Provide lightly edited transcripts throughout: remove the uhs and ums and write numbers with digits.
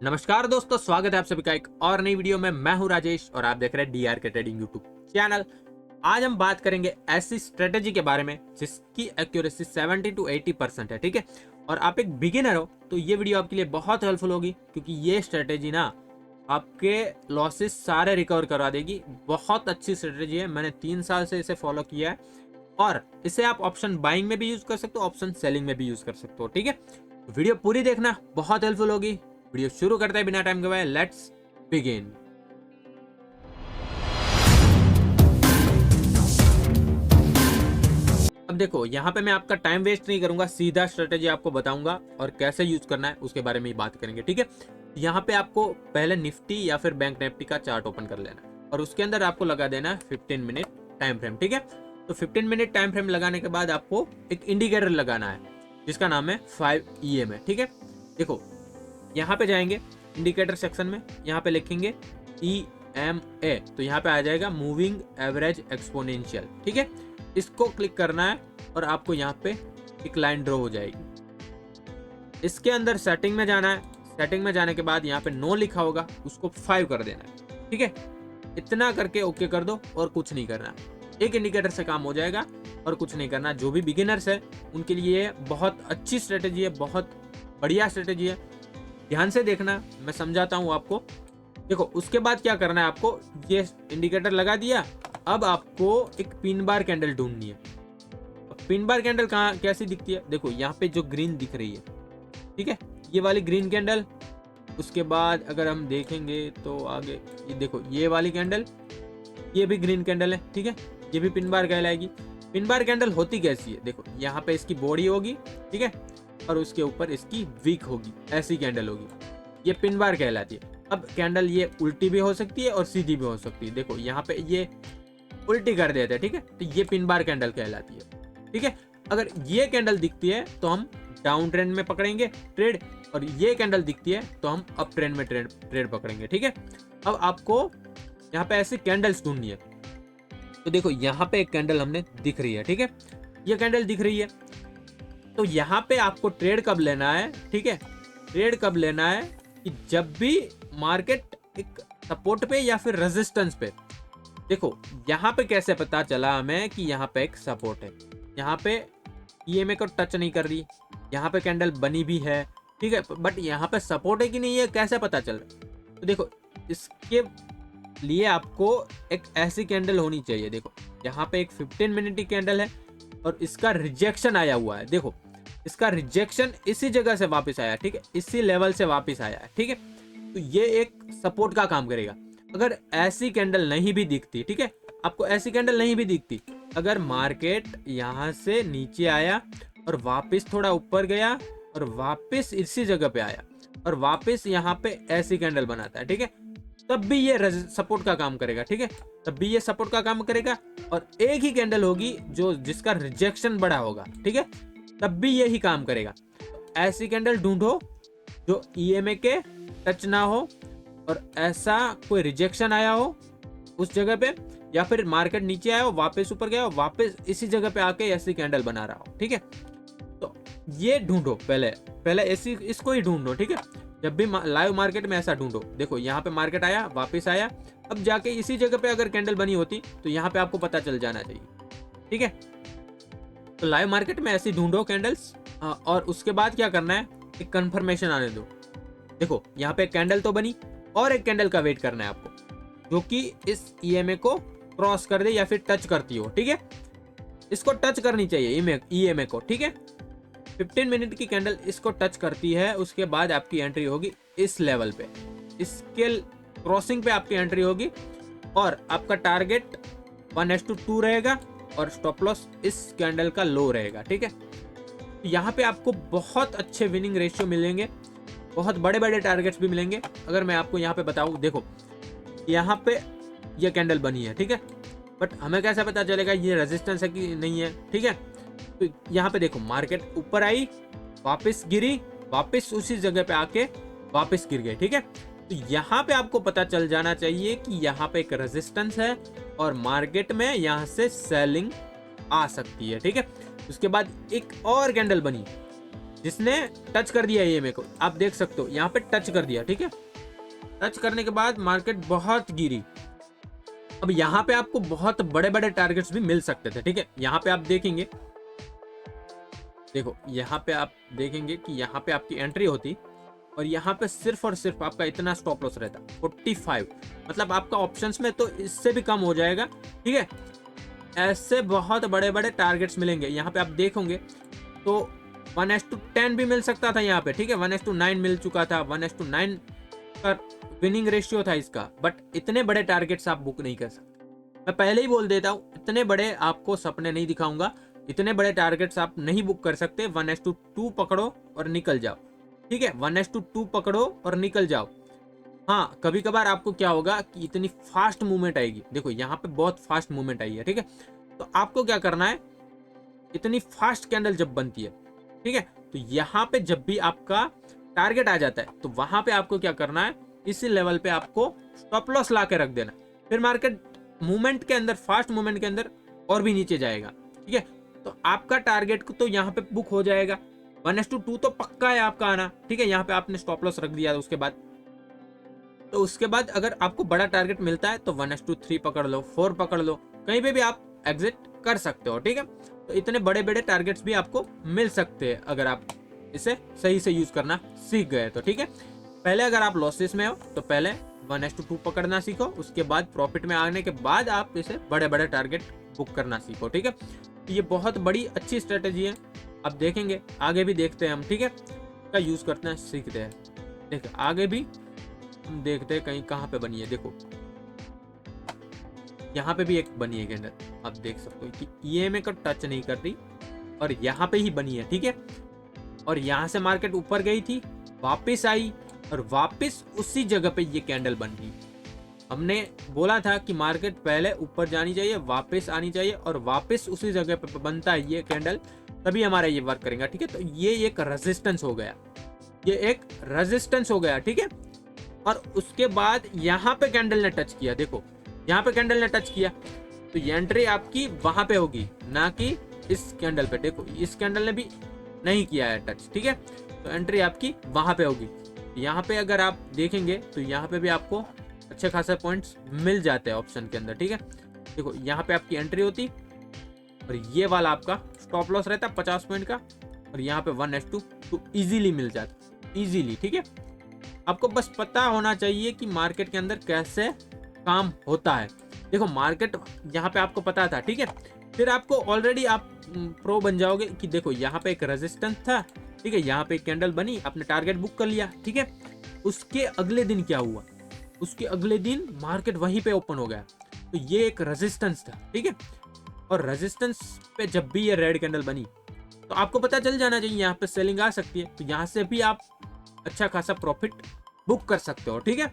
नमस्कार दोस्तों, स्वागत है आप सभी का एक और नई वीडियो में। मैं हूं राजेश और आप देख रहे हैं डीआर के ट्रेडिंग यूट्यूब चैनल। आज हम बात करेंगे ऐसी स्ट्रेटेजी के बारे में जिसकी एक्यूरेसी 70 to 80% है, ठीक है। और आप एक बिगिनर हो तो ये वीडियो आपके लिए बहुत हेल्पफुल होगी, क्योंकि ये स्ट्रेटेजी ना आपके लॉसेस सारे रिकवर करवा देगी। बहुत अच्छी स्ट्रेटेजी है, मैंने 3 साल से इसे फॉलो किया है और इसे आप ऑप्शन बाइंग में भी यूज कर सकते हो, ऑप्शन सेलिंग में भी यूज कर सकते हो, ठीक है। तो वीडियो पूरी देखना, बहुत हेल्पफुल होगी। वीडियो शुरू करते हैं बिना टाइम गवाए, लेट्स बिगिन। अब देखो, यहाँ पे मैं आपका टाइम वेस्ट नहीं करूंगा, सीधा स्ट्रेटेजी आपको बताऊंगा और कैसे यूज करना है उसके बारे में ही बात करेंगे, ठीक है। यहाँ पे आपको पहले निफ्टी या फिर बैंक निफ्टी का चार्ट ओपन कर लेना है और उसके अंदर आपको लगा देना है 15 मिनट टाइम फ्रेम, ठीक है। तो 15 मिनट टाइम फ्रेम लगाने के बाद आपको एक इंडिकेटर लगाना है जिसका नाम है 5 EMA, ठीक है। देखो, यहाँ पे जाएंगे इंडिकेटर सेक्शन में, यहाँ पे लिखेंगे EMA, तो यहाँ पे आ जाएगा मूविंग एवरेज एक्सपोनेंशियल, ठीक है। इसको क्लिक करना है और आपको यहाँ पे एक लाइन ड्रॉ हो जाएगी। इसके अंदर सेटिंग में जाना है, सेटिंग में जाने के बाद यहाँ पे नो लिखा होगा, उसको 5 कर देना है, ठीक है। इतना करके ओके कर दो और कुछ नहीं करना, एक इंडिकेटर से काम हो जाएगा और कुछ नहीं करना। जो भी बिगिनर्स है उनके लिए बहुत अच्छी स्ट्रेटेजी है, बहुत बढ़िया स्ट्रेटेजी है, ध्यान से देखना, मैं समझाता हूँ आपको। देखो, उसके बाद क्या करना है, आपको ये इंडिकेटर लगा दिया, अब आपको एक पिन बार कैंडल ढूंढनी है। पिन बार कैंडल कहाँ कैसी दिखती है, देखो यहाँ पे जो ग्रीन दिख रही है, ठीक है, ये वाली ग्रीन कैंडल। उसके बाद अगर हम देखेंगे तो आगे ये देखो, ये वाली कैंडल, ये भी ग्रीन कैंडल है, ठीक है, ये भी पिन बार कहलाएगी। पिन बार कैंडल होती कैसी है, देखो यहाँ पे इसकी बॉडी होगी, ठीक है, और उसके ऊपर इसकी वीक होगी, ऐसी कैंडल होगी, ये पिन बार कहलाती है। अब कैंडल ये उल्टी भी हो सकती है और सीधी भी हो सकती है। देखो यहाँ पे ये उल्टी कर देते हैं, ठीक है, तो ये पिन बार कैंडल कहलाती है, ठीक है। अगर ये कैंडल दिखती है तो हम डाउन ट्रेंड में पकड़ेंगे ट्रेड, और ये कैंडल दिखती है तो हम अप ट्रेंड में ट्रेड पकड़ेंगे, ठीक है। अब आपको यहाँ पे ऐसी कैंडल्स ढूंढनी है। तो देखो यहाँ पे एक कैंडल हमने दिख रही है, ठीक है, ये कैंडल दिख रही है। तो यहाँ पे आपको ट्रेड कब लेना है, ठीक है, ट्रेड कब लेना है कि जब भी मार्केट एक सपोर्ट पे या फिर रेजिस्टेंस पे। देखो यहाँ पे कैसे पता चला हमें कि यहाँ पे एक सपोर्ट है, यहाँ पे EMA को टच नहीं कर रही, यहाँ पे कैंडल बनी भी है, ठीक है, बट यहाँ पे सपोर्ट है कि नहीं है कैसे पता चल रहा है। तो देखो, इसके लिए आपको एक ऐसी कैंडल होनी चाहिए। देखो यहाँ पे एक 15 मिनट की कैंडल है और इसका रिजेक्शन आया हुआ है, देखो इसका रिजेक्शन इसी जगह से वापस आया, ठीक है, इसी लेवल से वापस आया है, ठीक है। तो ये एक सपोर्ट का काम करेगा। अगर ऐसी कैंडल नहीं भी दिखती, ठीक है, आपको ऐसी कैंडल नहीं भी दिखती, अगर मार्केट यहाँ से नीचे आया और वापस थोड़ा ऊपर गया और वापस इसी जगह पे आया और वापस यहाँ पे ऐसी कैंडल बनाता है, ठीक है, तब भी ये सपोर्ट का काम करेगा, ठीक है, तब भी ये सपोर्ट का काम करेगा। और एक ही कैंडल होगी जो जिसका रिजेक्शन बड़ा होगा, ठीक है, तब भी यही काम करेगा। ऐसी कैंडल ढूंढो जो EMA के टच ना हो और ऐसा कोई रिजेक्शन आया हो उस जगह पे, या फिर मार्केट नीचे आया हो वापस ऊपर गया हो वापस इसी जगह पे आके ऐसी कैंडल बना रहा हो, ठीक है। तो ये ढूंढो, पहले ऐसी इसको ही ढूंढो, ठीक है। जब भी लाइव मार्केट में ऐसा ढूंढो। देखो यहाँ पे मार्केट आया वापस आया, अब जाके इसी जगह पे अगर कैंडल बनी होती तो यहाँ पे आपको पता चल जाना चाहिए, ठीक है। तो लाइव मार्केट में ऐसी ढूंढो कैंडल्स, और उसके बाद क्या करना है, एक कंफर्मेशन आने दो। देखो यहाँ पे कैंडल तो बनी और एक कैंडल का वेट करना है आपको जो कि इस EMA को क्रॉस कर दे या फिर टच करती हो, ठीक है, इसको टच करनी चाहिए EMA को, ठीक है। 15 मिनट की कैंडल इसको टच करती है, उसके बाद आपकी एंट्री होगी इस लेवल पे, इसके क्रॉसिंग पे आपकी एंट्री होगी और आपका टारगेट 1:2 रहेगा और स्टॉप लॉस इस कैंडल का लो रहेगा, ठीक है। यहाँ पे आपको बहुत अच्छे विनिंग रेशियो मिलेंगे, बहुत बड़े बड़े टारगेट्स भी मिलेंगे। अगर मैं आपको यहाँ पे बताऊँ, देखो यहाँ पे ये कैंडल बनी है, ठीक है, बट हमें कैसे पता चलेगा ये रेजिस्टेंस है कि नहीं है, ठीक है। तो यहाँ पे देखो मार्केट ऊपर आई वापस गिरी, वापस उसी जगह पे आके वापस गिर गए, ठीक है। तो यहाँ पे आपको पता चल जाना चाहिए कि यहाँ पे एक रेजिस्टेंस है और मार्केट में यहाँ से सेलिंग आ सकती है, ठीक है। उसके बाद एक और कैंडल बनी, जिसने टच कर दिया ईएमए को, आप देख सकते हो यहाँ पे टच कर दिया, ठीक है। टच करने के बाद मार्केट बहुत गिरी। अब यहाँ पे आपको बहुत बड़े बड़े टारगेट्स भी मिल सकते थे, ठीक है। यहाँ पे आप देखेंगे, देखो यहाँ पे आप देखेंगे कि यहाँ पे आपकी एंट्री होती और यहाँ पे सिर्फ और सिर्फ आपका इतना स्टॉप लॉस रहता 45, मतलब आपका ऑप्शंस में तो इससे भी कम हो जाएगा, ठीक है। ऐसे बहुत बड़े बड़े टारगेट्स मिलेंगे। यहाँ पे आप देखोगे तो 1:10 भी मिल सकता था यहाँ पे, ठीक है। 1:9 मिल चुका था, 1:9 का विनिंग रेशियो था इसका, बट इतने बड़े टारगेट्स आप बुक नहीं कर सकते। मैं पहले ही बोल देता हूँ, इतने बड़े आपको सपने नहीं दिखाऊंगा, इतने बड़े टारगेट्स आप नहीं बुक कर सकते। 1:2 पकड़ो और निकल जाओ, ठीक है। 1:2 पकड़ो और निकल जाओ। हाँ, कभी कभार आपको क्या होगा कि इतनी फास्ट मूवमेंट आएगी, देखो यहाँ पे बहुत फास्ट मूवमेंट आई है, ठीक है। तो आपको क्या करना है, इतनी फास्ट कैंडल जब बनती है, ठीक है, तो यहाँ पे जब भी आपका टारगेट आ जाता है तो वहां पे आपको क्या करना है, इसी लेवल पे आपको स्टॉप लॉस ला के रख देना। फिर मार्केट मूवमेंट के अंदर, फास्ट मूवमेंट के अंदर और भी नीचे जाएगा, ठीक है। तो आपका टारगेट तो यहाँ पे बुक हो जाएगा। 1:2 तो पक्का है आपका आना, ठीक है। यहाँ पे आपने स्टॉप लॉस रख दिया उसके बाद, तो उसके बाद अगर आपको बड़ा टारगेट मिलता है तो 1:3 पकड़ लो, 4 पकड़ लो, कहीं पे भी आप एग्जिट कर सकते हो, ठीक है। तो इतने बड़े बड़े टारगेट्स भी आपको मिल सकते हैं अगर आप इसे सही से यूज करना सीख गए तो, ठीक है। पहले अगर आप लॉसेस में हो तो पहले 1:2 पकड़ना सीखो, उसके बाद प्रॉफिट में आने के बाद आप इसे बड़े बड़े टारगेट बुक करना सीखो, ठीक है। तो ये बहुत बड़ी अच्छी स्ट्रेटेजी है, आप देखेंगे आगे भी देखते हैं हम, ठीक है। का यूज करना सीखते हैं। देखिए आगे भी हम देखते हैं कहीं कहाँ पे बनी है, देखो यहाँ पे भी एक बनी है कैंडल, आप देख सकते हो कि ईएमए को टच नहीं कर रही और यहाँ पे ही बनी है, ठीक है। और यहाँ से मार्केट ऊपर गई थी, वापस आई और वापस उसी जगह पे ये कैंडल बन गई। हमने बोला था कि मार्केट पहले ऊपर जानी चाहिए, वापस आनी चाहिए और वापस उसी जगह पे बनता है ये कैंडल, तभी हमारा ये वर्क करेगा, ठीक है। तो ये एक रेजिस्टेंस हो गया, ये एक रेजिस्टेंस हो गया, ठीक है। और उसके बाद यहाँ पे कैंडल ने टच किया, देखो यहाँ पे कैंडल ने टच किया, तो ये एंट्री आपकी वहां पे होगी, ना कि इस कैंडल पे। देखो इस कैंडल ने भी नहीं किया है टच, ठीक है। तो एंट्री आपकी वहां पे होगी। यहाँ पे अगर आप देखेंगे तो यहाँ पे भी आपको अच्छे खासे पॉइंट्स मिल जाते हैं ऑप्शन के अंदर, ठीक है। देखो यहाँ पे आपकी एंट्री होती और ये वाला आपका स्टॉप लॉस रहता 50 पॉइंट का, और यहाँ पे 1:2 तो इजीली मिल जाता, इजीली, ठीक है। आपको बस पता होना चाहिए कि मार्केट के अंदर कैसे काम होता है। देखो मार्केट यहाँ पे आपको पता था, ठीक है, फिर आपको ऑलरेडी आप प्रो बन जाओगे कि देखो यहाँ पे एक रेजिस्टेंस था, ठीक है, यहाँ पे एक कैंडल बनी, आपने टारगेट बुक कर लिया, ठीक है। उसके अगले दिन क्या हुआ, उसके अगले दिन मार्केट वहीं पे ओपन हो गया, तो ये एक रेजिस्टेंस था, ठीक है। और रेजिस्टेंस पे जब भी ये रेड कैंडल बनी तो आपको पता चल जाना चाहिए यहाँ पे सेलिंग आ सकती है, तो यहाँ से भी आप अच्छा खासा प्रॉफिट बुक कर सकते हो, ठीक है।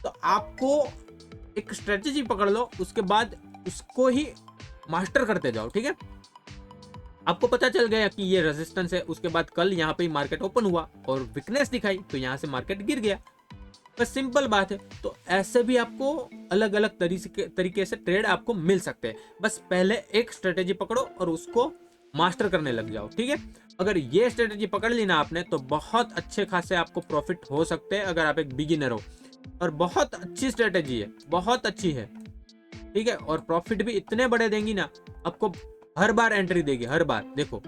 तो आपको एक स्ट्रेटेजी पकड़ लो, उसके बाद उसको ही मास्टर करते जाओ, ठीक है। आपको पता चल गया कि ये रेजिस्टेंस है, उसके बाद कल यहाँ पे मार्केट ओपन हुआ और वीकनेस दिखाई तो यहाँ से मार्केट गिर गया, बस सिंपल बात है। तो ऐसे भी आपको अलग अलग तरीके से ट्रेड आपको मिल सकते हैं, बस पहले एक स्ट्रेटेजी पकड़ो और उसको मास्टर करने लग जाओ, ठीक है। अगर ये स्ट्रेटेजी पकड़ ली ना आपने तो बहुत अच्छे खासे आपको प्रॉफिट हो सकते हैं अगर आप एक बिगिनर हो, और बहुत अच्छी स्ट्रेटेजी है, बहुत अच्छी है, ठीक है। और प्रॉफिट भी इतने बड़े देंगी ना, आपको हर बार एंट्री देगी, हर बार। देखो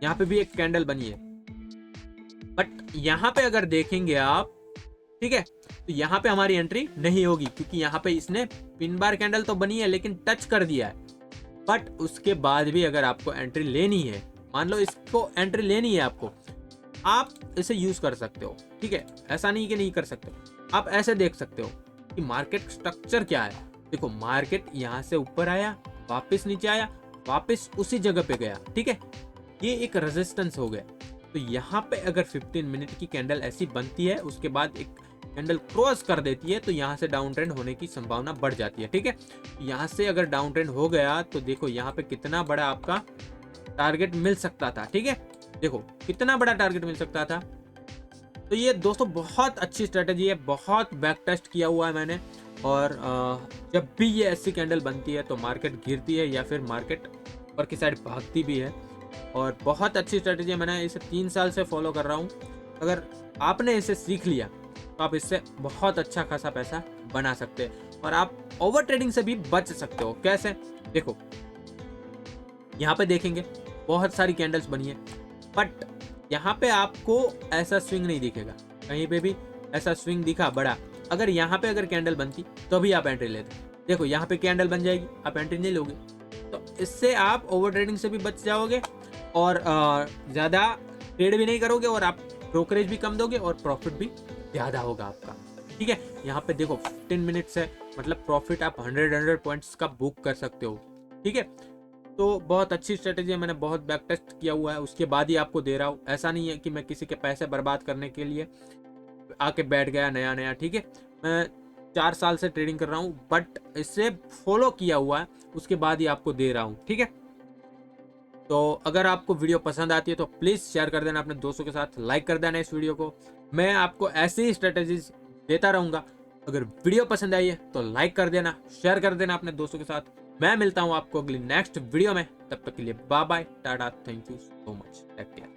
यहाँ पे भी एक कैंडल बनी है, बट यहाँ पे अगर देखेंगे आप, ठीक है, तो यहाँ पे हमारी एंट्री नहीं होगी क्योंकि यहाँ पे इसने पिन बार कैंडल तो बनी है लेकिन टच कर दिया है। बट उसके बाद भी अगर आपको एंट्री लेनी है, मान लो इसको एंट्री लेनी है आपको, आप इसे यूज कर सकते हो, ठीक है। ऐसा नहीं कि नहीं कर सकते, आप ऐसे देख सकते हो कि मार्केट स्ट्रक्चर क्या है। देखो मार्केट यहाँ से ऊपर आया, वापस नीचे आया, वापस उसी जगह पे गया, ठीक है, ये एक रेजिस्टेंस हो गया। तो यहाँ पे अगर 15 मिनट की कैंडल ऐसी बनती है, उसके बाद एक कैंडल क्रॉस कर देती है, तो यहाँ से डाउन ट्रेंड होने की संभावना बढ़ जाती है, ठीक है। यहाँ से अगर डाउन ट्रेंड हो गया तो देखो यहाँ पे कितना बड़ा आपका टारगेट मिल सकता था, ठीक है। देखो कितना बड़ा टारगेट मिल सकता था। तो ये दोस्तों बहुत अच्छी स्ट्रेटेजी है, बहुत बैक टेस्ट किया हुआ है मैंने, और जब भी ये ऐसी कैंडल बनती है तो मार्केट गिरती है या फिर मार्केट ऊपर की साइड भागती भी है, और बहुत अच्छी स्ट्रेटेजी है, मैंने इसे 3 साल से फॉलो कर रहा हूँ। अगर आपने इसे सीख लिया तो आप इससे बहुत अच्छा खासा पैसा बना सकते हैं और आप ओवर ट्रेडिंग से भी बच सकते हो। कैसे? देखो, यहाँ पे देखेंगे बहुत सारी कैंडल्स बनी है, बट यहाँ पे आपको ऐसा स्विंग नहीं दिखेगा, कहीं पे भी ऐसा स्विंग दिखा बड़ा। अगर यहाँ पे अगर कैंडल बनती तो भी आप एंट्री लेते। देखो यहाँ पे कैंडल बन जाएगी, आप एंट्री नहीं लोगे, तो इससे आप ओवर ट्रेडिंग से भी बच जाओगे और ज़्यादा ट्रेड भी नहीं करोगे और आप ब्रोकरेज भी कम दोगे और प्रॉफिट भी ज़्यादा होगा आपका। ठीक है, यहाँ पे देखो 15 मिनट्स है, मतलब प्रॉफिट आप 100 पॉइंट्स का बुक कर सकते हो। ठीक है, तो बहुत अच्छी स्ट्रेटेजी है, मैंने बहुत बैक टेस्ट किया हुआ है, उसके बाद ही आपको दे रहा हूँ। ऐसा नहीं है कि मैं किसी के पैसे बर्बाद करने के लिए आके बैठ गया नया नया। ठीक है, मैं 4 साल से ट्रेडिंग कर रहा हूँ, बट इससे फॉलो किया हुआ है, उसके बाद ही आपको दे रहा हूँ। ठीक है, तो अगर आपको वीडियो पसंद आती है तो प्लीज़ शेयर कर देना अपने दोस्तों के साथ, लाइक कर देना इस वीडियो को। मैं आपको ऐसी ही स्ट्रेटेजीज देता रहूँगा। अगर वीडियो पसंद आई है तो लाइक कर देना, शेयर कर देना अपने दोस्तों के साथ। मैं मिलता हूँ आपको अगली नेक्स्ट वीडियो में, तब तक के लिए bye bye, tata, thank you so much, take care.